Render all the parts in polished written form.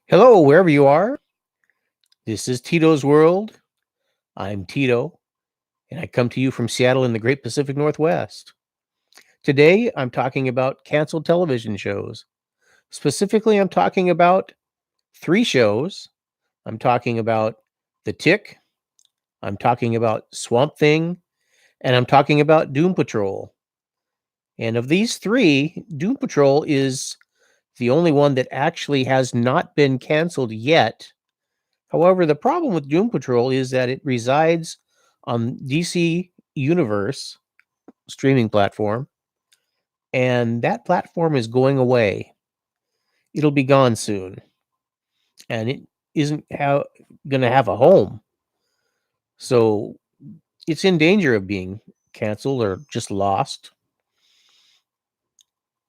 Hello, wherever you are. This is Tito's World. I'm Tito, and I come to you from Seattle in the Great Pacific Northwest. Today, I'm talking about canceled television shows. Specifically, I'm talking about three shows. I'm talking about The Tick, I'm talking about Swamp Thing, and I'm talking about Doom Patrol. And of these three, Doom Patrol is the only one that actually has not been canceled yet. However, the problem with Doom Patrol is that it resides on DC Universe streaming platform, and that platform is going away. It'll be gone soon, and it isn't going to have a home. So it's in danger of being canceled or just lost.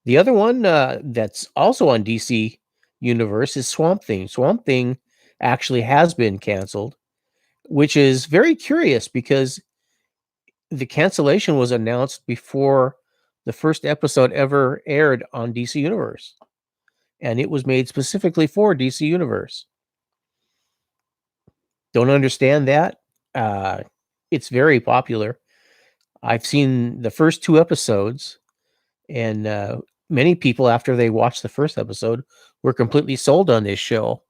The other one that's also on DC Universe is Swamp Thing. Swamp Thing actually has been canceled, which is very curious because the cancellation was announced before the first episode ever aired on DC Universe, and it was made specifically for DC Universe. Don't understand that. Uh, it's very popular. I've seen the first two episodes, and many people, after they watched the first episode, were completely sold on this show.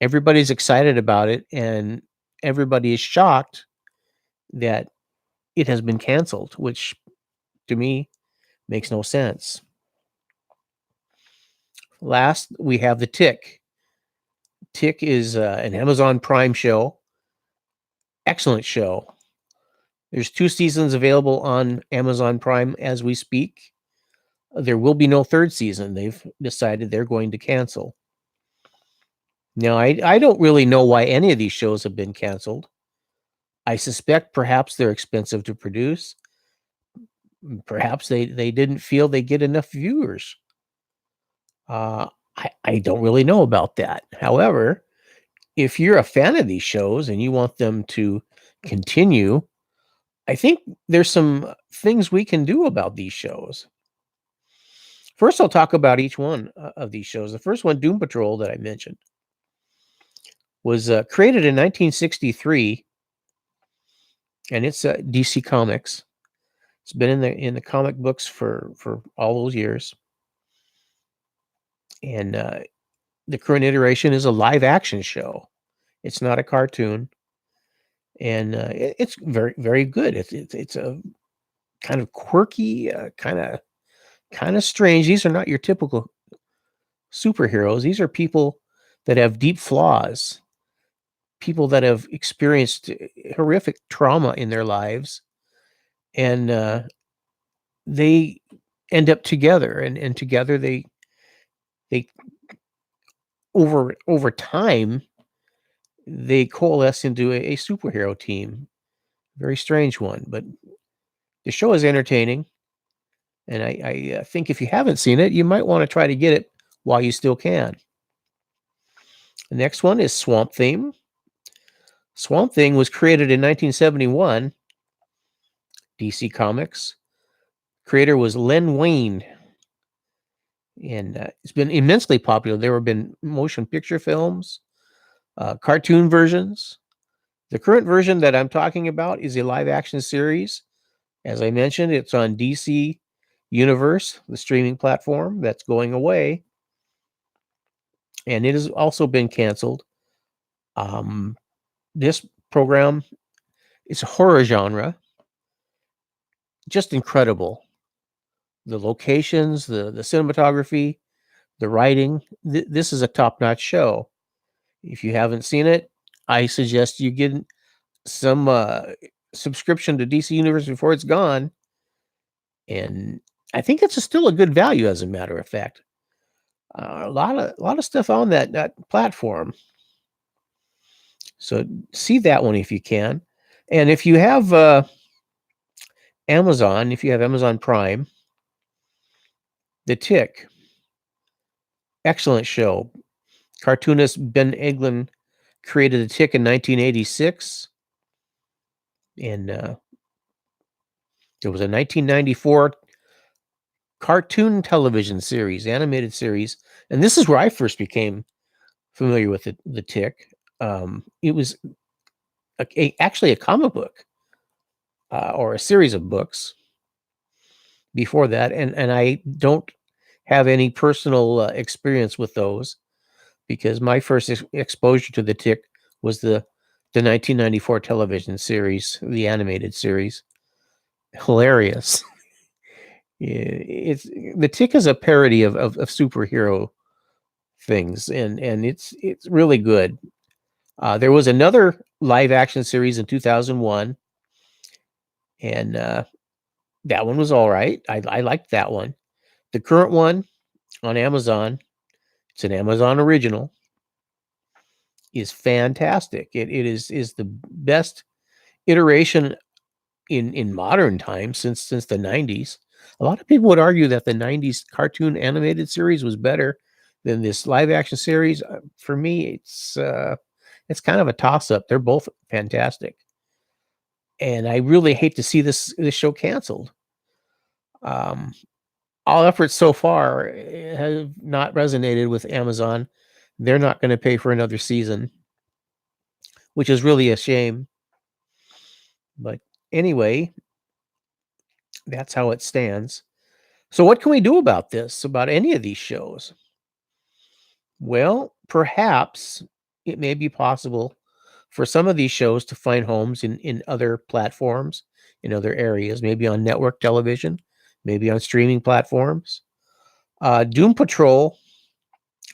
Everybody's excited about it, and everybody is shocked that it has been canceled, which to me makes no sense. Last, we have The Tick. Tick is an Amazon Prime show. Excellent show. There's 2 seasons available on Amazon Prime as we speak. There will be no third season. They've decided they're going to cancel. Now, I don't really know why any of these shows have been canceled. I suspect perhaps they're expensive to produce. Perhaps they didn't feel they get enough viewers. I don't really know about that. However, if you're a fan of these shows and you want them to continue, I think there's some things we can do about these shows. First, I'll talk about each one of these shows. The first one, Doom Patrol, that I mentioned, was created in 1963, and it's DC Comics. It's been in the comic books for all those years, and the current iteration is a live action show. It's not a cartoon, and it's very, very good. It's a kind of quirky, kind of strange. These are not your typical superheroes. These are people that have deep flaws, people that have experienced horrific trauma in their lives, and they end up together, and together they over time they coalesce into a superhero team. Very strange one, but the show is entertaining, and I think if you haven't seen it, you might want to try to get it while you still can. The next one is Swamp Thing. Swamp Thing was created in 1971, DC Comics. Creator was Len Wein, and it's been immensely popular. There have been motion picture films, cartoon versions. The current version that I'm talking about is a live action series. As I mentioned, it's on DC Universe, the streaming platform that's going away, and it has also been canceled. This program is a horror genre, just incredible. The locations, the cinematography, the writing. This is a top-notch show. If you haven't seen it, I suggest you get some subscription to DC Universe before it's gone. And I think it's still a good value, as a matter of fact. A lot of stuff on that platform. So see that one if you can. And if you have Amazon, if you have Amazon Prime, The Tick, excellent show. Cartoonist Ben Eglin created The Tick in 1986, and there was a 1994 cartoon television series, animated series, and this is where I first became familiar with the Tick. It was actually a comic book or a series of books before that, and I don't have any personal experience with those because my first exposure to the Tick was the 1994 television series, the animated series. Hilarious. It's the Tick is a parody of superhero things, and it's really good. There was another live action series in 2001, and that one was all right. I liked that one. The current one on Amazon, it's an Amazon original, is fantastic. It is the best iteration in modern times since the 90s. A lot of people would argue that the 90s cartoon animated series was better than this live action series. For me, it's kind of a toss up. They're both fantastic, and I really hate to see this show canceled. Um, all efforts so far have not resonated with Amazon. They're not going to pay for another season, which is really a shame. But anyway, that's how it stands. So, what can we do about this, about any of these shows? Well, perhaps it may be possible for some of these shows to find homes in other platforms, in other areas, maybe on network television, maybe on streaming platforms. Doom Patrol,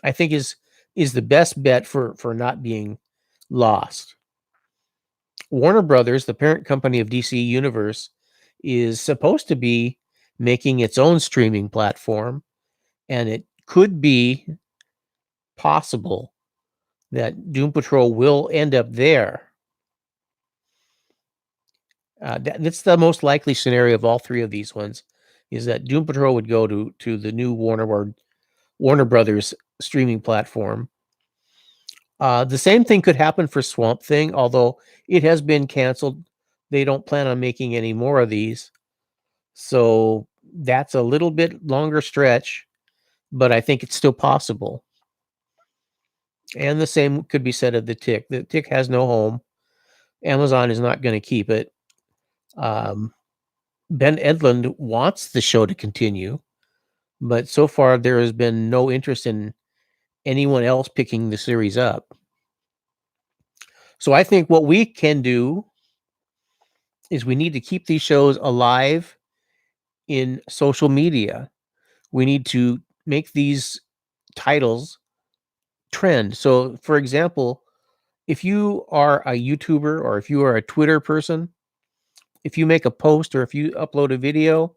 I think, is the best bet for not being lost. Warner Brothers, the parent company of DC Universe, is supposed to be making its own streaming platform, and it could be possible that Doom Patrol will end up there. That's the most likely scenario of all three of these ones, is that Doom Patrol would go to the new Warner Brothers streaming platform. The same thing could happen for Swamp Thing, although it has been canceled. They don't plan on making any more of these. So that's a little bit longer stretch, but I think it's still possible. And the same could be said of the Tick. The Tick has no home. Amazon is not going to keep it. Ben Edlund wants the show to continue, but so far there has been no interest in anyone else picking the series up. So I think what we can do is we need to keep these shows alive in social media. We need to make these titles trend. So, for example, if you are a YouTuber or if you are a Twitter person, if you make a post or if you upload a video,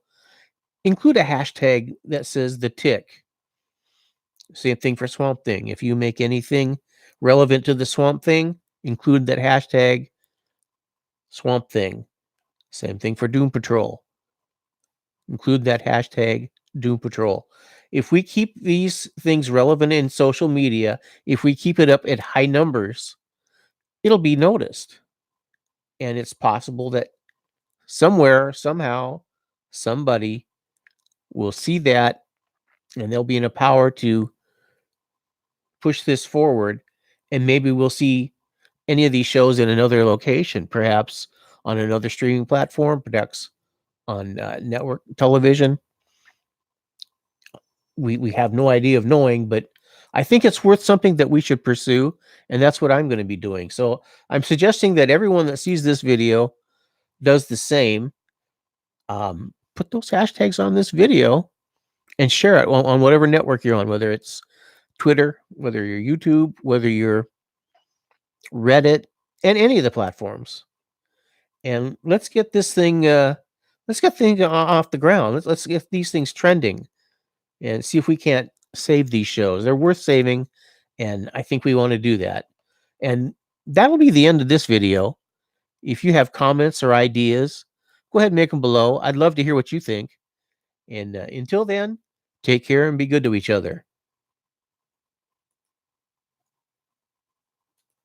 include a hashtag that says the Tick. Same thing for Swamp Thing. If you make anything relevant to the Swamp Thing, include that hashtag Swamp Thing. Same thing for Doom Patrol. Include that hashtag Doom Patrol. If we keep these things relevant in social media, if we keep it up at high numbers, it'll be noticed. And it's possible that somewhere, somehow, somebody will see that and they'll be in a power to push this forward. And maybe we'll see any of these shows in another location, perhaps on another streaming platform, perhaps on network television. We have no idea of knowing, but I think it's worth something that we should pursue, and that's what I'm going to be doing. So I'm suggesting that everyone that sees this video does the same. Put those hashtags on this video and share it on whatever network you're on, whether it's Twitter, whether you're YouTube, whether you're Reddit, and any of the platforms. And let's get this thing, let's get things off the ground. Let's get these things trending and see if we can't save these shows. They're worth saving, and I think we want to do that. And that'll be the end of this video. If you have comments or ideas, go ahead and make them below. I'd love to hear what you think. And until then, take care and be good to each other.